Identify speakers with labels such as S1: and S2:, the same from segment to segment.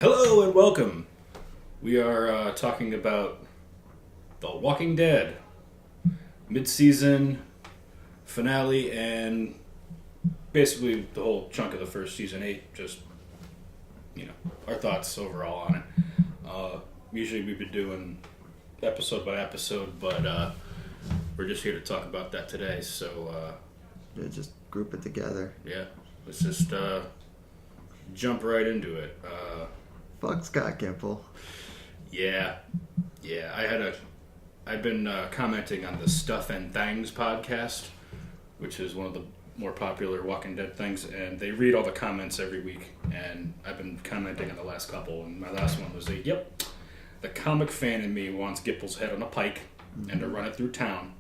S1: Hello and welcome. We are talking about The Walking Dead mid-season finale and basically the whole chunk of the first season 8. Just our thoughts overall on it. Usually we've been doing episode by episode, but we're just here to talk about that today. So
S2: Yeah, just group it together.
S1: yeah, let's just jump right into it.
S2: Fuck Scott Gimple.
S1: Yeah. I've been commenting on the Stuff and Things podcast, which is one of the more popular Walking Dead things, and they read all the comments every week, and I've been commenting on the last couple, and my last one was the comic fan in me wants Gipple's head on a pike and to run it through town,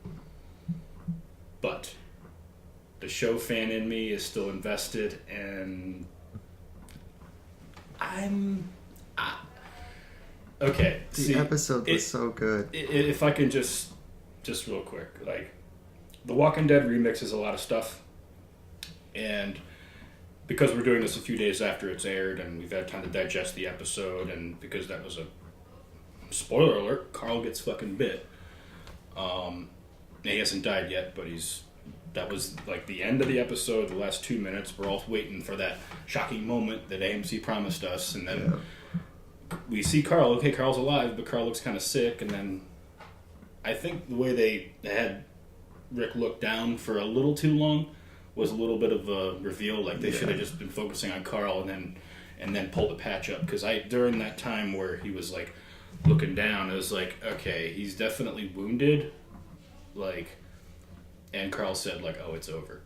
S1: but the show fan in me is still invested, and okay.
S2: The episode was so good.
S1: If I can just real quick, like, The Walking Dead remixes a lot of stuff, and because we're doing this a few days after it's aired, and we've had time to digest the episode, and because that was a spoiler alert, Carl gets fucking bit. He hasn't died yet, but that was like the end of the episode. The last 2 minutes, we're all waiting for that shocking moment that AMC promised us, and then. Yeah. We see Carl. Okay, Carl's alive, but Carl looks kind of sick. And then I think the way they had Rick look down for a little too long was a little bit of a reveal. Like they should have just been focusing on Carl and then pulled the patch up. Because during that time where he was like looking down, it was like, okay, he's definitely wounded. Like, and Carl said like, oh, it's over.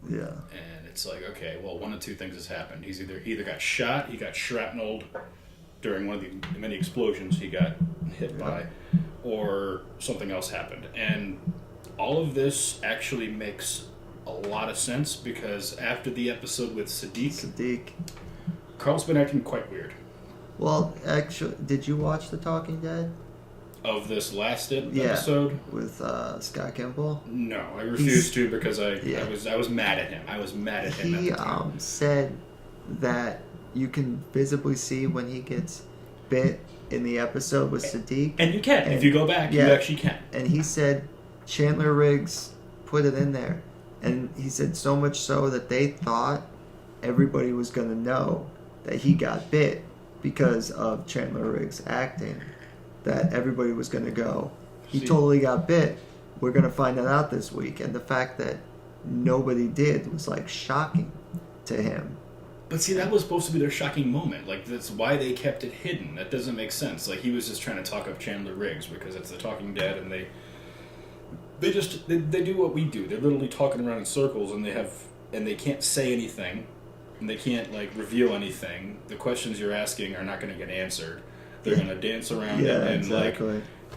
S2: Yeah.
S1: And it's like, okay, well, one of two things has happened. He either got shot, he got shrapneled during one of the many explosions he got hit by, or something else happened. And all of this actually makes a lot of sense because after the episode with Sadiq, Carl's been acting quite weird.
S2: Well, actually, did you watch The Talking Dead?
S1: Of this last episode?
S2: With Scott Gimple?
S1: No, I refused to because I was mad at him. I was mad at him at the time.
S2: He said that you can visibly see when he gets bit in the episode with Sadiq.
S1: And you can. If you go back, you actually can.
S2: And he said Chandler Riggs put it in there. And he said so much so that they thought everybody was going to know that he got bit because of Chandler Riggs acting. That everybody was going to go, he totally got bit. We're going to find that out this week. And the fact that nobody did was like shocking to him.
S1: But see, that was supposed to be their shocking moment. Like, that's why they kept it hidden. That doesn't make sense. Like, he was just trying to talk up Chandler Riggs because it's The Talking Dead, and they do what we do. They're literally talking around in circles, and they can't say anything, and they can't like reveal anything. The questions you're asking are not going to get answered. They're going to dance around and like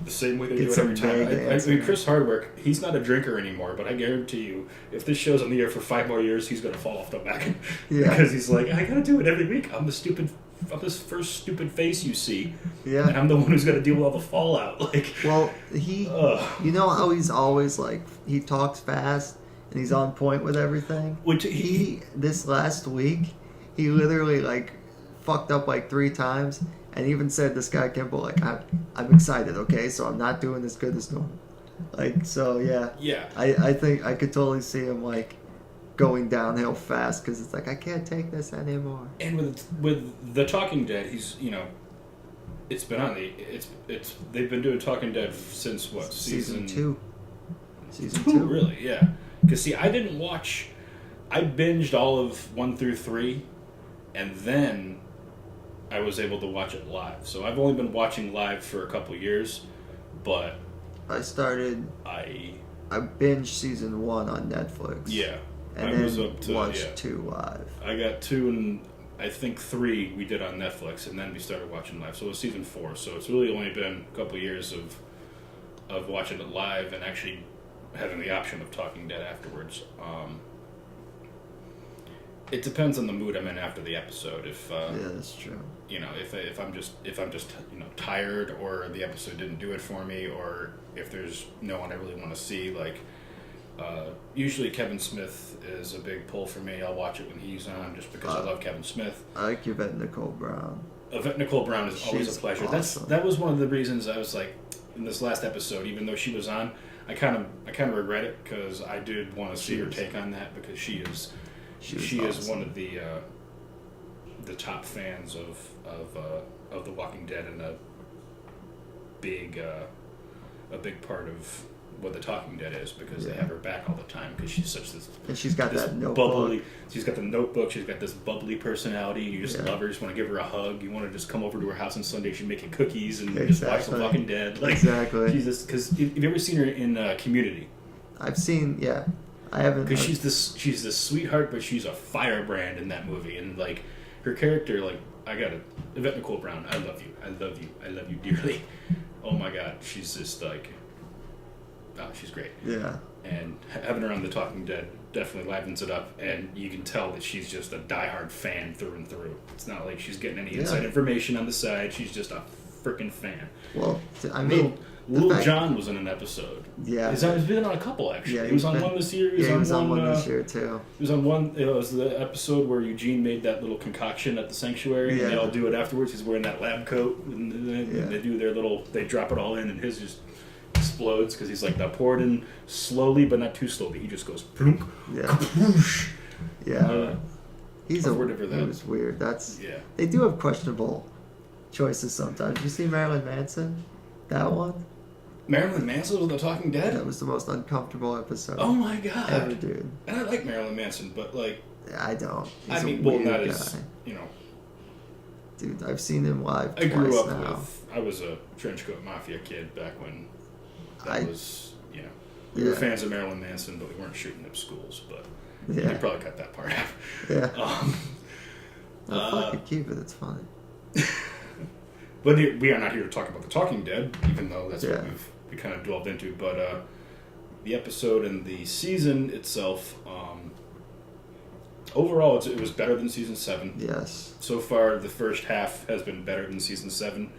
S1: the same way they do it every time. I mean, Chris Hardwick, he's not a drinker anymore, but I guarantee you, if this show's on the air for 5 more years, he's going to fall off the back. Because he's like, I got to do it every week. I'm this first stupid face you see. Yeah. And I'm the one who's going to deal with all the fallout. Like,
S2: well, you know how he's always like, he talks fast and he's on point with everything? Which this last week, he literally like fucked up like 3 times. And even said to Scott Gimple, like, I'm excited, okay? So I'm not doing as good as normal. Like, so, yeah.
S1: Yeah.
S2: I think I could totally see him, like, going downhill fast because it's like, I can't take this anymore.
S1: And with The Talking Dead, he's, it's been on they've been doing Talking Dead since what?
S2: Season 2.
S1: Season 2? Really, yeah. Because, see, I binged all of 1 through 3, and then I was able to watch it live. So I've only been watching live for a couple years, but
S2: I binged season 1 on Netflix.
S1: Yeah.
S2: And then watched 2 live.
S1: I got 2 and I think 3 we did on Netflix, and then we started watching live. So it was season 4. So it's really only been a couple years of watching it live and actually having the option of Talking Dead afterwards. It depends on the mood I'm in after the episode.
S2: Yeah, that's true.
S1: If I'm just tired, or the episode didn't do it for me, or if there's no one I really want to see, like Usually Kevin Smith is a big pull for me. I'll watch it when he's on just because I love Kevin Smith.
S2: I like Yvette Nicole Brown.
S1: Yvette Nicole Brown is always
S2: She's
S1: a pleasure.
S2: awesome.
S1: That was one of the reasons I was like, in this last episode, even though she was on, I kind of regret it because I did want to see her take on that because she is
S2: awesome.
S1: one of the top fans of The Walking Dead and a big part of what The Talking Dead is because they have her back all the time because she's such this.
S2: And she's got
S1: this
S2: that notebook.
S1: bubbly. She's got the notebook. She's got this bubbly personality. You just love her. You just want to give her a hug. You want to just come over to her house on Sunday. She's making cookies and just watch The Walking Dead. Like,
S2: exactly.
S1: Jesus, because have you ever seen her in Community?
S2: I've seen. Yeah, I haven't.
S1: Because she's this sweetheart, but she's a firebrand in that movie, and like her character, like I got it. Yvette Nicole Brown, I love you. I love you. I love you dearly. Oh my God, she's just like. Oh, she's great.
S2: Yeah.
S1: And having her on The Talking Dead definitely livens it up, and you can tell that she's just a diehard fan through and through. It's not like she's getting any inside information on the side. She's just a freaking fan.
S2: Well, I mean,
S1: Little John was in an episode.
S2: Yeah.
S1: He's been on a couple, actually.
S2: Yeah,
S1: he was on one this year.
S2: He was on one this year, too.
S1: He was on one. It was the episode where Eugene made that little concoction at the sanctuary, and they all do it afterwards. He's wearing that lab coat, and they do their little. They drop it all in, and his just explodes because he's like, "Now pour it in slowly, but not too slowly." He just goes, "Plunk."
S2: Yeah. He
S1: that
S2: was weird. That's
S1: yeah.
S2: They do have questionable choices sometimes. You see Marilyn Manson, that one.
S1: Marilyn Manson was The Talking Dead?
S2: That was the most uncomfortable episode.
S1: Oh my God.
S2: Ever, dude.
S1: And I like Marilyn Manson, but like...
S2: I don't.
S1: He's a weird guy. As,
S2: Dude, I've seen him live
S1: I grew up
S2: now.
S1: I was a Trenchcoat Mafia kid back when we
S2: Yeah.
S1: were fans of Marilyn Manson, but we weren't shooting up schools, but
S2: Yeah.
S1: they probably cut that part out.
S2: Yeah. Fucking keep it, it's funny.
S1: But we are not here to talk about The Talking Dead, even though that's what we kind of delved into. But the episode and the season itself, overall, it was better than season 7.
S2: Yes.
S1: So far, the first half has been better than season 7.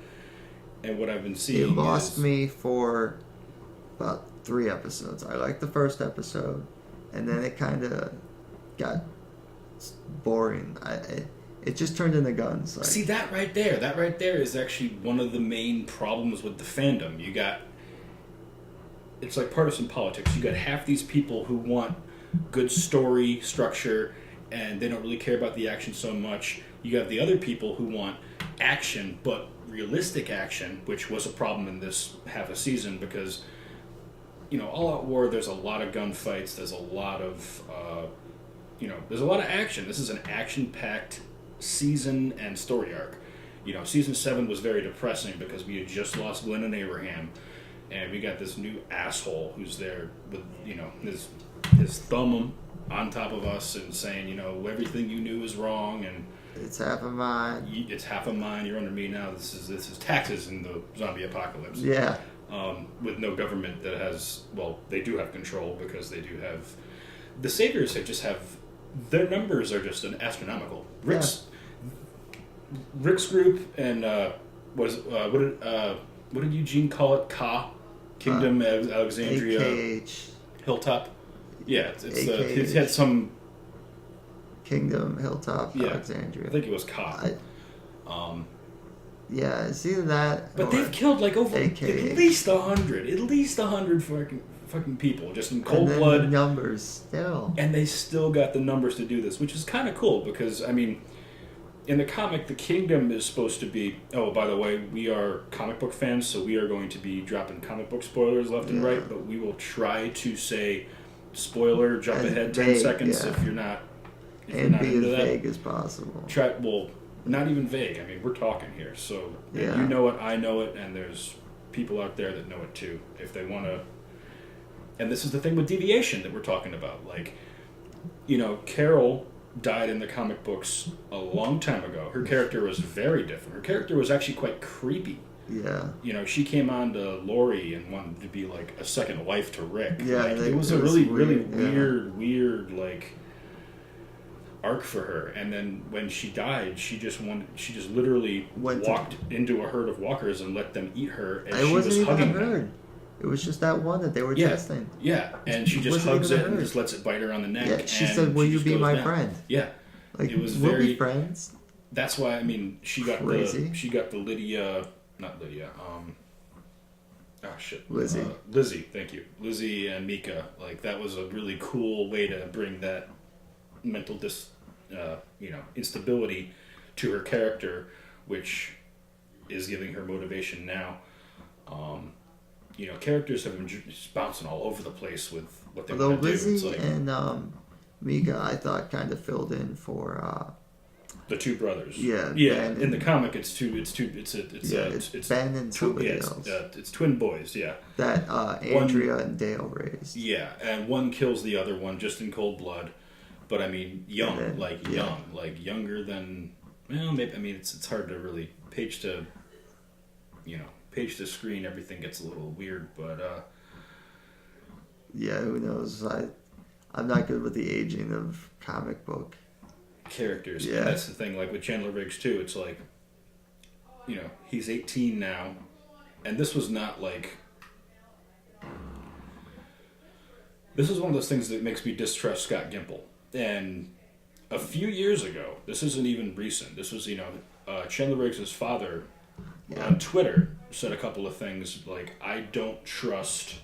S1: And what I've been seeing
S2: It lost me for about 3 episodes. I liked the first episode, and then it kind of got boring. It just turned into guns. Like,
S1: see, that right there is actually one of the main problems with the fandom. It's like partisan politics. You got half these people who want good story structure, and they don't really care about the action so much. You got the other people who want action, but realistic action, which was a problem in this half a season because, All Out War, there's a lot of gunfights, there's a lot of, there's a lot of action. This is an action-packed season and story arc. Season 7 was very depressing because we had just lost Glenn and Abraham, and we got this new asshole who's there with, his thumb on top of us and saying, everything you knew is wrong, and
S2: it's half of mine.
S1: It's half of mine. You're under me now. This is taxes in the zombie apocalypse.
S2: Yeah.
S1: With no government that has, they do have control because they do have. The Saviors their numbers are just astronomical. Rick's group and what did Eugene call it? Kingdom Alexandria
S2: AKH.
S1: Hilltop. Yeah, it had some.
S2: Kingdom Hilltop Alexandria.
S1: I think it was
S2: yeah, it's either that.
S1: But they've killed like over
S2: AKH.
S1: at least 100 fucking people just in cold
S2: and then
S1: blood.
S2: The numbers still.
S1: And they still got the numbers to do this, which is kind of cool because in the comic, the Kingdom is supposed to be. Oh, by the way, we are comic book fans, so we are going to be dropping comic book spoilers left and right. But we will try to say spoiler, jump ahead 10 seconds if you're not.
S2: And be as vague as possible.
S1: Not even vague. We're talking here, so you know it, I know it, and there's people out there that know it too. If they want to, and this is the thing with deviation that we're talking about. Like, Carol died in the comic books a long time ago. Her character was very different. Her character was actually quite creepy.
S2: Yeah.
S1: She came on to Lori and wanted to be like a second wife to Rick.
S2: Yeah,
S1: it was a really weird like arc for her. And then when she died, she just literally walked into a herd of walkers and let them eat her. And
S2: it wasn't even a herd. It was just that one that they were testing.
S1: Yeah, and she just
S2: Wasn't
S1: hugs
S2: even
S1: it and
S2: hurt.
S1: just lets it bite her on the neck.
S2: Yeah, she
S1: and
S2: said, "Will
S1: she
S2: you
S1: just
S2: be
S1: goes
S2: my
S1: down.
S2: friend?"
S1: Yeah,
S2: Like,
S1: it was
S2: we'll
S1: very.
S2: be friends.
S1: That's why I mean she got
S2: Crazy.
S1: the Lydia, not Lydia. Shit.
S2: Lizzie.
S1: Lizzie, thank you. Lizzie and Mika. Like that was a really cool way to bring that mental instability to her character, which is giving her motivation now. Characters have been just bouncing all over the place with what they
S2: Although
S1: want to do.
S2: Lizzie
S1: It's like
S2: and Mika, I thought, kind of filled in for.
S1: the two brothers.
S2: Yeah,
S1: yeah.
S2: Ben
S1: In the
S2: and-
S1: comic, it's
S2: Ben and somebody
S1: it's
S2: else.
S1: it's twin boys. Yeah,
S2: That Andrea and Dale raised.
S1: yeah, and one kills the other one just in cold blood. But I mean, young,
S2: And then-
S1: like
S2: yeah.
S1: young, like younger than. Well, maybe I mean it's hard to really page to screen. Everything gets a little weird, but
S2: Yeah, who knows? I'm not good with the aging of comic book.
S1: characters.
S2: Yeah.
S1: And that's the thing. Like with Chandler Riggs too, it's like, he's 18 now, and this was not like. This is one of those things that makes me distrust Scott Gimple. And a few years ago, this isn't even recent. This was Chandler Riggs' father
S2: Yeah.
S1: on Twitter said a couple of things like, I don't trust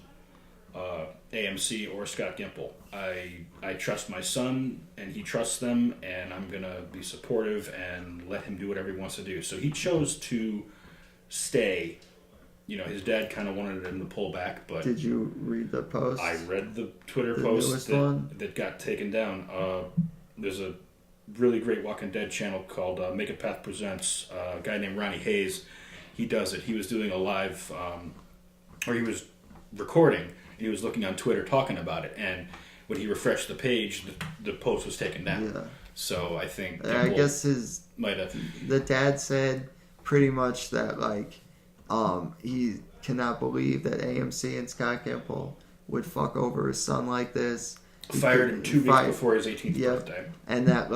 S1: AMC or Scott Gimple. I trust my son, and he trusts them, and I'm going to be supportive and let him do whatever he wants to do. So he chose to stay. His dad kind of wanted him to pull back, but
S2: Did you read the post?
S1: I read the Twitter
S2: The
S1: post
S2: newest one?
S1: that got taken down. There's a really great Walking Dead channel called Make a Path Presents. A guy named Ronnie Hayes, he does it. He was doing a live, or he was recording, and he was looking on Twitter talking about it. And when he refreshed the page, the post was taken down.
S2: Yeah.
S1: So I think
S2: I
S1: Gimple
S2: guess
S1: might have.
S2: the dad said pretty much that he cannot believe that AMC and Scott Gimple would fuck over his son like this.
S1: Fired him 2 weeks before his 18th
S2: Yep.
S1: birthday.
S2: And that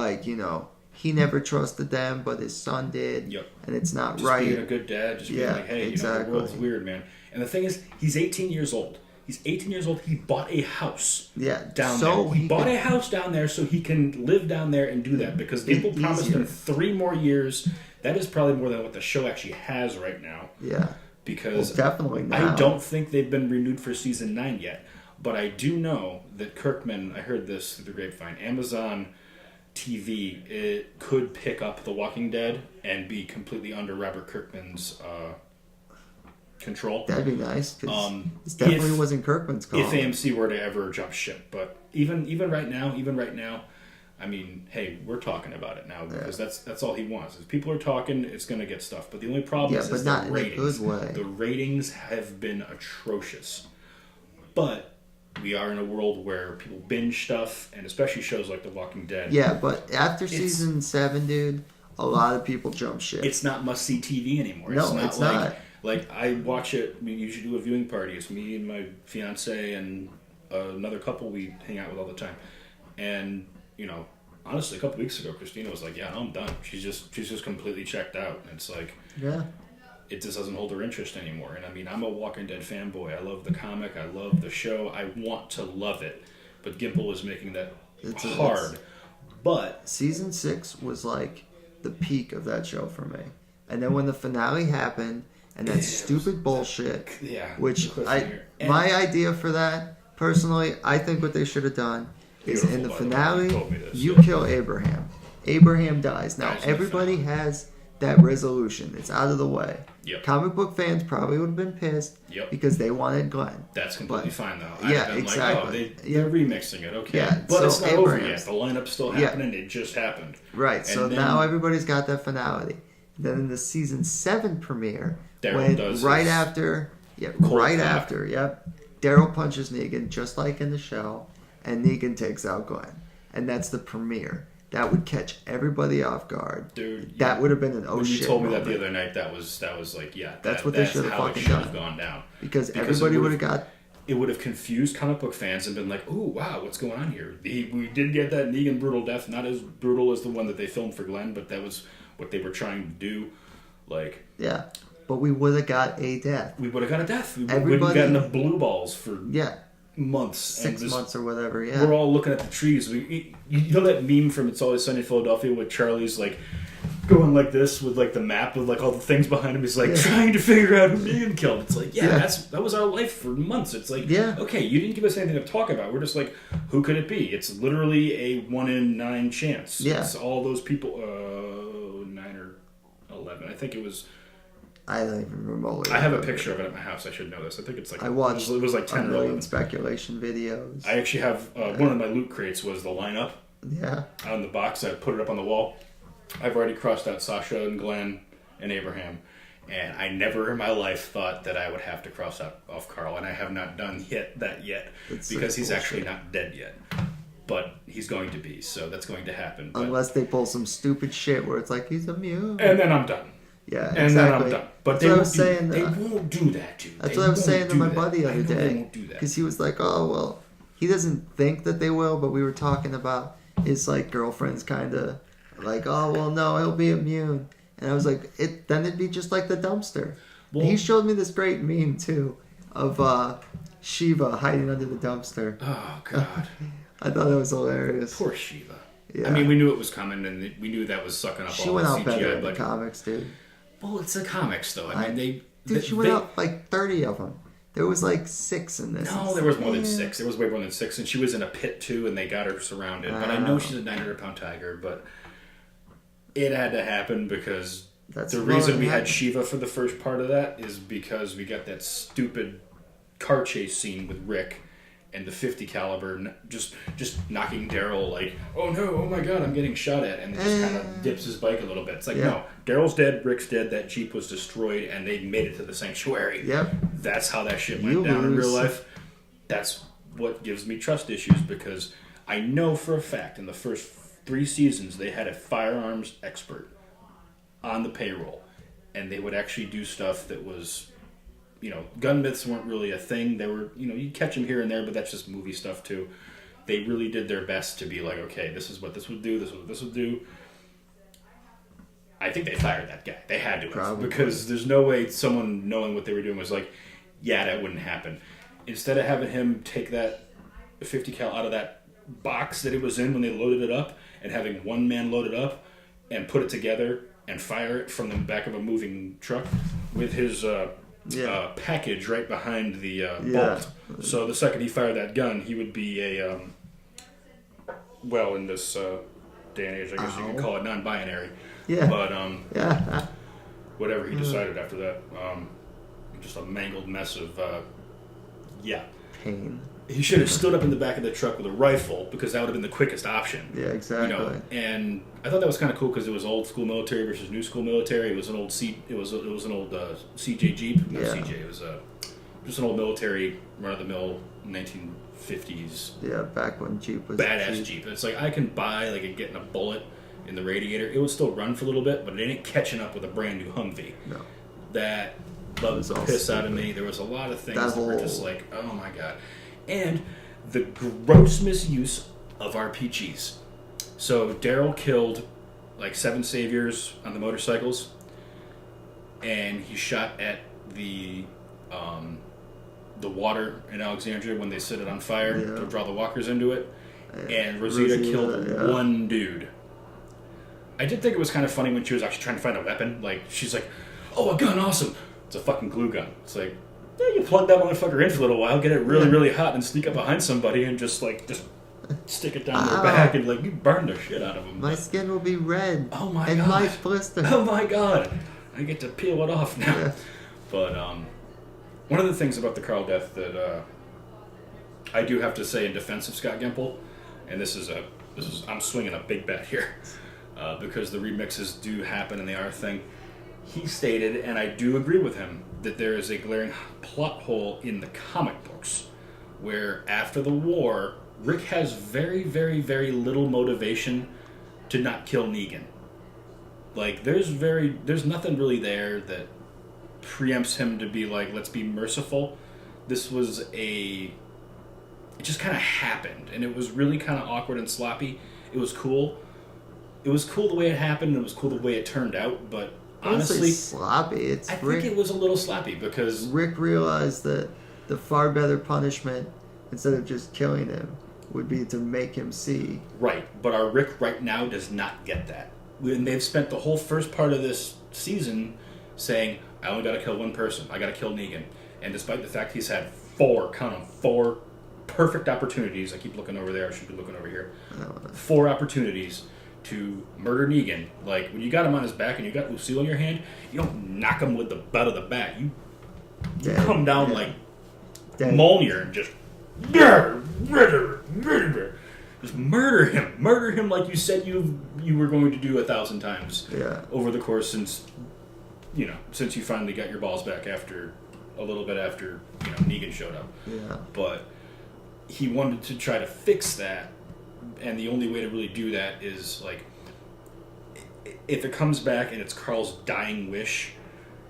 S2: he never trusted them, but his son did.
S1: Yep.
S2: And it's not
S1: Just
S2: right.
S1: being a good dad, just being
S2: Yeah,
S1: like, hey,
S2: exactly.
S1: the world's weird, man. And the thing is, he's 18 years old. He's 18 years old. He bought a house
S2: Yeah.
S1: down
S2: so
S1: there. He bought
S2: can-
S1: a house down there so he can live down there and do that, because Gimple promised
S2: Easier.
S1: him 3 more years. That is probably more than what the show actually has right now.
S2: Yeah.
S1: Because
S2: Definitely not.
S1: I don't think they've been renewed for season 9 yet. But I do know that Kirkman, I heard this through the grapevine, Amazon TV, it could pick up The Walking Dead and be completely under Robert Kirkman's control.
S2: That'd be nice. 'Cause this
S1: if-
S2: definitely wasn't Kirkman's call.
S1: If AMC were to ever jump ship. But even right now, I mean, hey, we're talking about it now because that's all he wants. If people are talking, it's going to get stuff. But the only problem
S2: Yeah,
S1: is
S2: but
S1: the
S2: not in a
S1: ratings.
S2: good way.
S1: The ratings have been atrocious. But we are in a world where people binge stuff, and especially shows like The Walking Dead.
S2: Yeah, but after season 7, dude, a lot of people jump ship.
S1: It's not must-see TV anymore.
S2: No,
S1: it's not
S2: it's
S1: like,
S2: not.
S1: Like, I watch it, we usually do a viewing party. It's me and my fiance and another couple we hang out with all the time. And, honestly, a couple weeks ago, Christina was like, yeah, no, I'm done. She's just completely checked out. And it's like,
S2: Yeah.
S1: it just doesn't hold her interest anymore. And I mean, I'm a Walking Dead fanboy. I love the comic. I love the show. I want to love it. But Gimple is making that hard. But
S2: Season 6 was like the peak of that show for me. And then when the finale happened, and that stupid bullshit,
S1: yeah,
S2: which
S1: the cliffhanger. And-
S2: my idea for that, personally, I think what they should have done is in the
S1: Beautiful, by the way. You
S2: finale,
S1: told me this,
S2: you
S1: yeah.
S2: kill Abraham. Abraham dies. Now,
S1: Dies in the
S2: everybody
S1: finale.
S2: has that resolution. It's out of the way.
S1: Yep.
S2: Comic book fans probably would have been pissed
S1: Yep.
S2: because they wanted Glenn.
S1: That's completely
S2: But-
S1: fine, though.
S2: yeah,
S1: I've been
S2: exactly.
S1: like, they're remixing it, okay.
S2: Yeah,
S1: but
S2: so
S1: it's not over
S2: Abraham's-
S1: yet. The lineup's still
S2: Yeah.
S1: happening. It just happened.
S2: Right, so
S1: And then-
S2: now everybody's got that finality. Then in the season 7 premiere,
S1: Daryl
S2: when
S1: does
S2: right
S1: his
S2: after,
S1: cold
S2: right
S1: cock.
S2: after, Daryl punches Negan just like in the show, and Negan takes out Glenn, and that's the premiere. That would catch everybody off guard.
S1: Dude,
S2: That would have been an
S1: when you
S2: shit
S1: told me that
S2: moment.
S1: the other night, that was like, yeah,
S2: That's what they
S1: that's
S2: should have
S1: how it
S2: fucking
S1: should have
S2: done.
S1: gone down.
S2: because
S1: it
S2: everybody would have got.
S1: It would have confused comic book fans and been like, "Ooh, wow, what's going on here?" We did get that Negan brutal death, not as brutal as the one that they filmed for Glenn, but that was what they were trying to do. Like,
S2: Yeah, but we would have got a death.
S1: We would have got a death. We would have
S2: Everybody-
S1: gotten the blue balls for
S2: Yeah,
S1: months.
S2: 6
S1: and
S2: months or whatever. Yeah,
S1: We're all looking at the trees. You know that meme from It's Always Sunny in Philadelphia with Charlie's like going like this with like the map with like all the things behind him. He's like trying to figure out who Negan killed. It's like that was our life for months. It's like okay, you didn't give us anything to talk about. We're just like, who could it be? It's literally a 1 in 9 chance.
S2: Yeah,
S1: it's all those people. 9 or 11. I think it was.
S2: I don't even remotely.
S1: I have a picture of it at my house. I should know this. I think it's like
S2: I watched.
S1: It was like 10 or 11
S2: speculation videos.
S1: I actually have one of my loot crates was the lineup.
S2: Yeah.
S1: On the box, I put it up on the wall. I've already crossed out Sasha and Glenn and Abraham, and I never in my life thought that I would have to cross out off Carl, and I have not done that yet because he's actually not dead yet. But he's going to be, so that's going to happen.
S2: Unless they pull some stupid shit where it's like he's immune.
S1: And then I'm done.
S2: Yeah,
S1: and
S2: exactly.
S1: then I'm done. But they won't do that, dude.
S2: That's what I was saying to my buddy the other day. Because he was like, oh, well, he doesn't think that they will, but we were talking about his, like, girlfriend's kind of like, oh, well, no, he'll be immune. And I was like, then it'd be just like the dumpster. Well, he showed me this great meme, too, of Shiva hiding under the dumpster.
S1: Oh, God.
S2: I thought that was hilarious.
S1: Poor Shiva.
S2: Yeah.
S1: I mean, we knew it was coming, and we knew that was sucking up all the CGI.
S2: She went out better in the comics, dude.
S1: Well, it's the comics, though. I mean,
S2: she went out like 30 of them. There was like 6 in this.
S1: No, there was more than 6. There was way more than 6, and she was in a pit, too, and they got her surrounded. But I know she's a 900-pound tiger, but it had to happen because the reason we had Shiva for the first part of that is because we got that stupid car chase scene with Rick and the 50 caliber just knocking Daryl like, oh no, oh my god, I'm getting shot at, and it just kind of dips his bike a little bit. It's like, no, Daryl's dead, Rick's dead, that Jeep was destroyed, and they made it to the sanctuary.
S2: Yep.
S1: That's how that shit went down in real life. That's what gives me trust issues, because I know for a fact in the first 3 seasons they had a firearms expert on the payroll, and they would actually do stuff that was, you know, gun myths weren't really a thing. They were, you know, you'd catch them here and there, but that's just movie stuff too. They really did their best to be like, okay, this is what this would do, this is what this would do. I think they fired that guy. They had to have, because there's no way someone knowing what they were doing was like, yeah, that wouldn't happen. Instead of having him take that 50 cal out of that box that it was in when they loaded it up, and having one man load it up and put it together and fire it from the back of a moving truck with his package right behind the bolt. So the second he fired that gun, he would be a, well, in this day and age, I guess you could call it non-binary.
S2: Yeah.
S1: But whatever he decided after that, just a mangled mess of
S2: pain.
S1: He should have stood up in the back of the truck with a rifle, because that would have been the quickest option.
S2: Yeah, exactly.
S1: You know, and I thought that was kind of cool because it was old school military versus new school military. It was an old CJ Jeep. Not CJ. It was just an old military run of the mill 1950s.
S2: Yeah, back when Jeep was
S1: badass Jeep. It's like I can buy like getting a bullet in the radiator. It would still run for a little bit, but it ain't catching up with a brand new Humvee.
S2: No.
S1: That loved the piss out of me. There was a lot of things that were just like, oh my god. And the gross misuse of RPGs. So Daryl killed like 7 saviors on the motorcycles, and he shot at the water in Alexandria when they set it on fire to draw the walkers into it. And Rosita killed 1 dude. I did think it was kind of funny when she was actually trying to find a weapon. Like, she's like, oh, a gun, awesome. It's a fucking glue gun. It's like, yeah, you plug that motherfucker in for a little while, get it really, really hot, and sneak up behind somebody and just stick it down their back and like you burn the shit out of them.
S2: My skin will be red.
S1: Oh my
S2: god. And my blister.
S1: Oh my god. I get to peel it off now. Yeah. But one of the things about the Carl death that I do have to say in defense of Scott Gimple, and this is I'm swinging a big bet here, because the remixes do happen and they are a thing. He stated, and I do agree with him, that there is a glaring plot hole in the comic books where after the war, Rick has very, very, very little motivation to not kill Negan. Like, there's nothing really there that preempts him to be like, let's be merciful. This was it just kind of happened, and it was really kind of awkward and sloppy. It was cool. It was cool the way it happened, and it was cool the way it turned out, but honestly,
S2: sloppy.
S1: I think it was a little sloppy because
S2: Rick realized that the far better punishment, instead of just killing him, would be to make him see.
S1: Right, but our Rick right now does not get that. And they've spent the whole first part of this season saying, I only got to kill one person. I got to kill Negan. And despite the fact he's had four perfect opportunities, I keep looking over there, I should be looking over here, 4 opportunities to murder Negan. Like, when you got him on his back and you got Lucille in your hand, you don't knock him with the butt of the bat. You come down like Mjolnir and just murder him. Murder him like you said you were going to do 1,000 times over the course since you finally got your balls back after a little bit after Negan showed up.
S2: Yeah.
S1: But he wanted to try to fix that, and the only way to really do that is like if it comes back and it's Carl's dying wish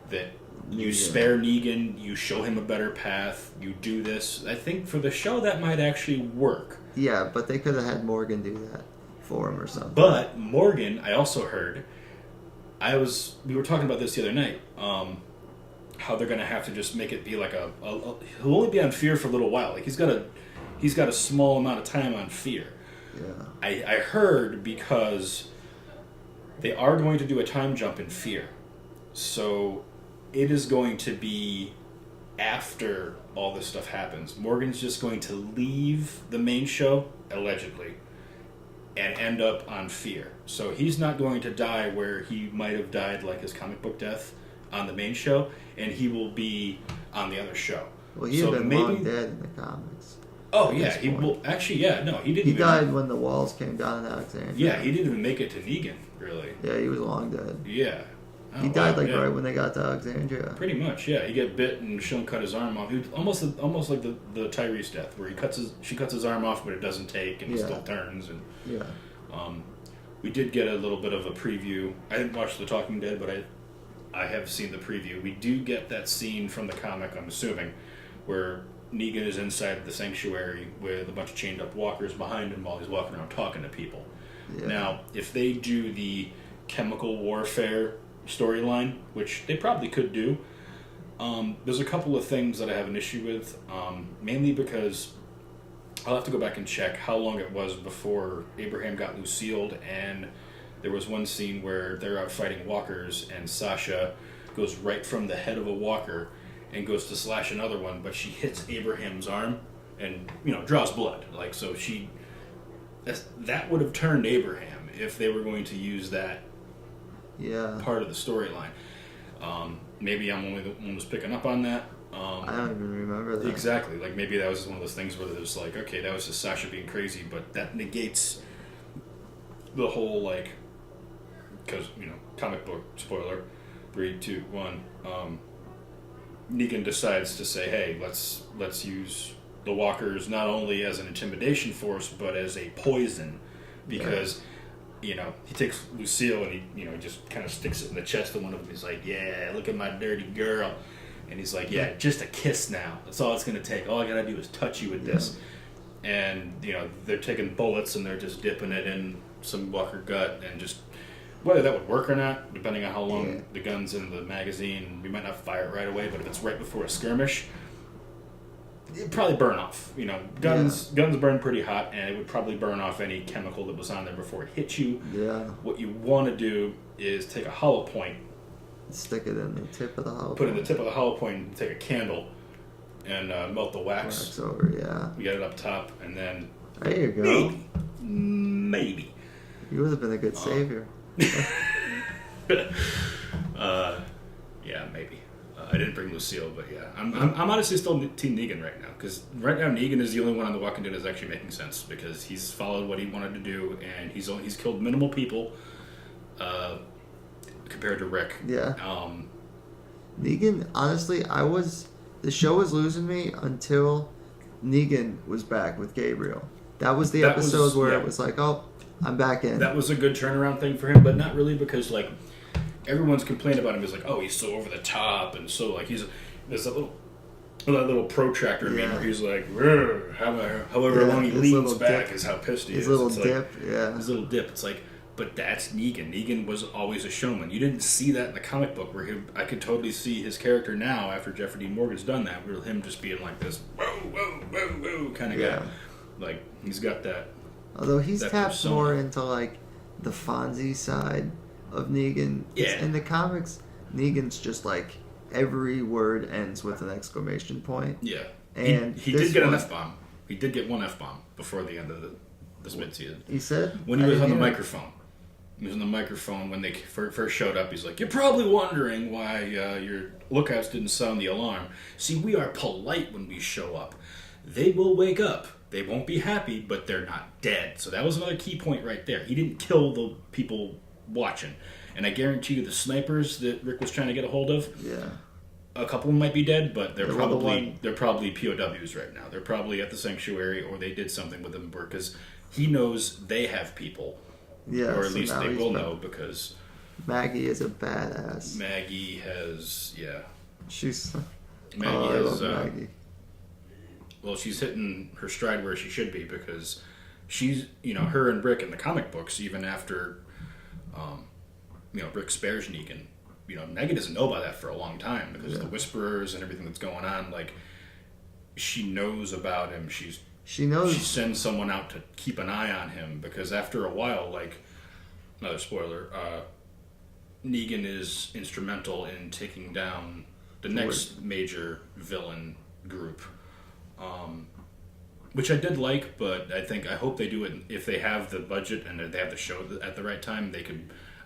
S1: that you spare Negan, you show him a better path, you do this. I think for the show that might actually work.
S2: Yeah, but they could have had Morgan do that for him or something.
S1: But Morgan, I also heard, we were talking about this the other night, how they're going to have to just make it be like he'll only be on Fear for a little while. Like he's got a small amount of time on Fear.
S2: Yeah.
S1: I heard because they are going to do a time jump in Fear. So it is going to be after all this stuff happens. Morgan's just going to leave the main show, allegedly, and end up on Fear. So he's not going to die where he might have died like his comic book death on the main show, and he will be on the other show.
S2: Well, he'd been long dead in the comics.
S1: Oh, yeah. He didn't.
S2: He died when the walls came down in Alexandria.
S1: Yeah, he didn't even make it to Negan, really.
S2: Yeah, he was long dead.
S1: Yeah.
S2: He died right when they got to Alexandria.
S1: Pretty much, yeah. He get bit and Michonne cut his arm off. He was almost like the Tyrese death, where she cuts his arm off, but it doesn't take, and he still turns. And we did get a little bit of a preview. I didn't watch The Talking Dead, but I have seen the preview. We do get that scene from the comic, I'm assuming, where Negan is inside the sanctuary with a bunch of chained up walkers behind him while he's walking around talking to people. Yeah. Now, if they do the chemical warfare storyline, which they probably could do, there's a couple of things that I have an issue with, mainly because I'll have to go back and check how long it was before Abraham got Lucille, and there was one scene where they're out fighting walkers and Sasha goes right from the head of a walker and goes to slash another one, but she hits Abraham's arm and draws blood. Like, so that would have turned Abraham if they were going to use that part of the storyline. Maybe I'm only the one who's picking up on that.
S2: I don't even remember that.
S1: Exactly. Like, maybe that was one of those things where it was like, okay, that was just Sasha being crazy, but that negates the whole, like, because, comic book spoiler, 3, 2, 1, Negan decides to say, hey, let's use the walkers not only as an intimidation force, but as a poison, because he takes Lucille and he just kind of sticks it in the chest of one of them. He's like, yeah, look at my dirty girl. And he's like, yeah, just a kiss now. That's all it's going to take. All I got to do is touch you with this. And, they're taking bullets and they're just dipping it in some walker gut, and just whether that would work or not, depending on how long the gun's in the magazine, we might not fire it right away, but if it's right before a skirmish, it'd probably burn off. Guns burn pretty hot, and it would probably burn off any chemical that was on there before it hit you.
S2: Yeah.
S1: What you want to do is take a hollow point,
S2: stick it in the tip of the hollow point.
S1: Put it in the tip of the hollow point, and take a candle, and melt the wax.
S2: Wax over, yeah.
S1: You get it up top, and then
S2: there you go.
S1: Maybe.
S2: You would have been a good savior.
S1: Yeah, maybe. I didn't bring Lucille, but yeah, I'm honestly still Team Negan right now, because right now Negan is the only one on The Walking Dead that's actually making sense, because he's followed what he wanted to do, and he's killed minimal people compared to Rick.
S2: Yeah. Negan, honestly, the show was losing me until Negan was back with Gabriel. That was the episode where it was like, oh, I'm back in.
S1: That was a good turnaround thing for him, but not really, because like everyone's complaint about him is like, oh, he's so over the top, and so like there's that little protractor meme where he's like, however long he leans back is how pissed he is.
S2: His little dip,
S1: His little dip. It's like, But that's Negan. Negan was always a showman. You didn't see that in the comic book where I could totally see his character now after Jeffrey Dean Morgan's done that, with him just being like this, whoa, whoa, whoa, whoa, kind of guy. Like, he's got that.
S2: Although he's tapped
S1: persona.
S2: more into, like, the Fonzie side of Negan.
S1: Yeah.
S2: In the comics, Negan's just like, every word ends with an exclamation point.
S1: Yeah.
S2: And
S1: he did get an F-bomb. He did get one F-bomb before the end of this mid-season.
S2: He said?
S1: When he was on the microphone. He was on the microphone when they first showed up. He's like, "You're probably wondering why your lookouts didn't sound the alarm. See, we are polite when we show up. They will wake up. They won't be happy, but they're not dead." So that was another key point right there. He didn't kill the people watching. And I guarantee you the snipers that Rick was trying to get a hold of, a couple of them might be dead, but they're probably POWs right now. They're probably at the sanctuary, or they did something with them, because he knows they have people.
S2: Yeah,
S1: or at least they will know, because
S2: Maggie is a badass.
S1: Maggie has,
S2: She's.
S1: Maggie
S2: I
S1: has.
S2: love Maggie.
S1: Well, she's hitting her stride where she should be, because she's, her and Rick in the comic books, even after, Rick spares Negan. Maggie doesn't know about that for a long time because of the Whisperers and everything that's going on. Like, she knows about him. She knows. She sends someone out to keep an eye on him, because after a while, like, another spoiler, Negan is instrumental in taking down the next major villain group, which I did like, but I hope they do it if they have the budget and they have the show at the right time.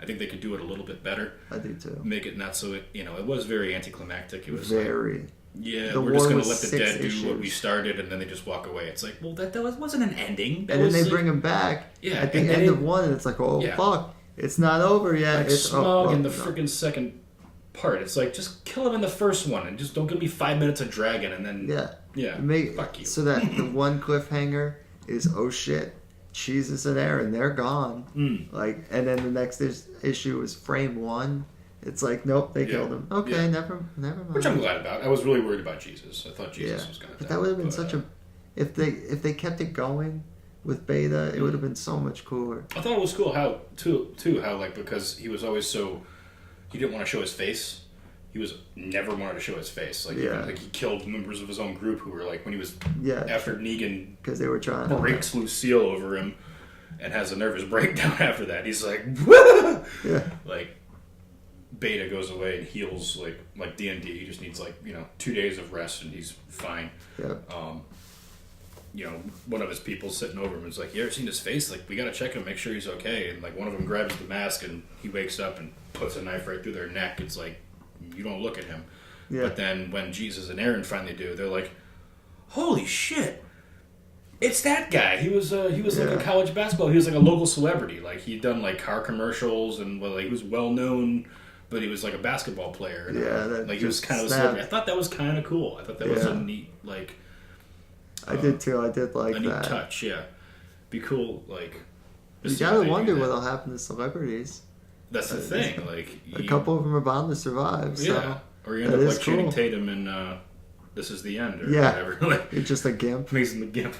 S1: I think they could do it a little bit better.
S2: I do too.
S1: Make it not so it was very anticlimactic. It was
S2: very.
S1: Like, we're just going to let the dead do what we started, and then they just walk away. It's like, well, that wasn't an ending.
S2: And then they bring him back at the end of one, and it's like, oh, fuck. It's not over yet.
S1: Like
S2: it's
S1: Smaug in the freaking second part. It's like, just kill him in the first one, and just don't give me 5 minutes of dragging, and then... fuck you.
S2: So that the one cliffhanger is, oh shit, Jesus and Aaron, they're gone. Like, and then the next issue is frame 1. It's like, nope, they killed him. Okay, never mind.
S1: Which I'm glad about. I was really worried about Jesus. I thought Jesus was going to die.
S2: But that would have been such a... If they kept it going with Beta, it would have been so much cooler.
S1: I thought it was cool how, how, like, because he was always so... He didn't want to show his face. He never wanted to show his face. Like, he killed members of his own group who were, like, when he was... After Negan...
S2: Because they were trying
S1: breaks Lucille over him and has a nervous breakdown after that. He's like... Like... Beta goes away and heals like D&D. He just needs 2 days of rest and he's fine. One of his people sitting over him is like, "You ever seen his face? Like, we gotta check him, make sure he's okay." And like one of them grabs the mask and he wakes up and puts a knife right through their neck. It's like, you don't look at him. But then when Jesus and Aaron finally do, they're like, "Holy shit! It's that guy." He was like a college basketball. He was like a local celebrity. Like, he'd done like car commercials and he was well known. But he was like a basketball player. And he was kind of a celebrity. I thought that was kind of cool. I thought that was a neat,
S2: I did too. I did like that.
S1: A neat touch, Be cool,
S2: You gotta wonder what'll happen to celebrities.
S1: That's the thing. Like,
S2: a couple of them are bound to survive. So
S1: or you end up like Channing Tatum in This Is the End or whatever.
S2: It's just a gimp.
S1: Makes him a gimp.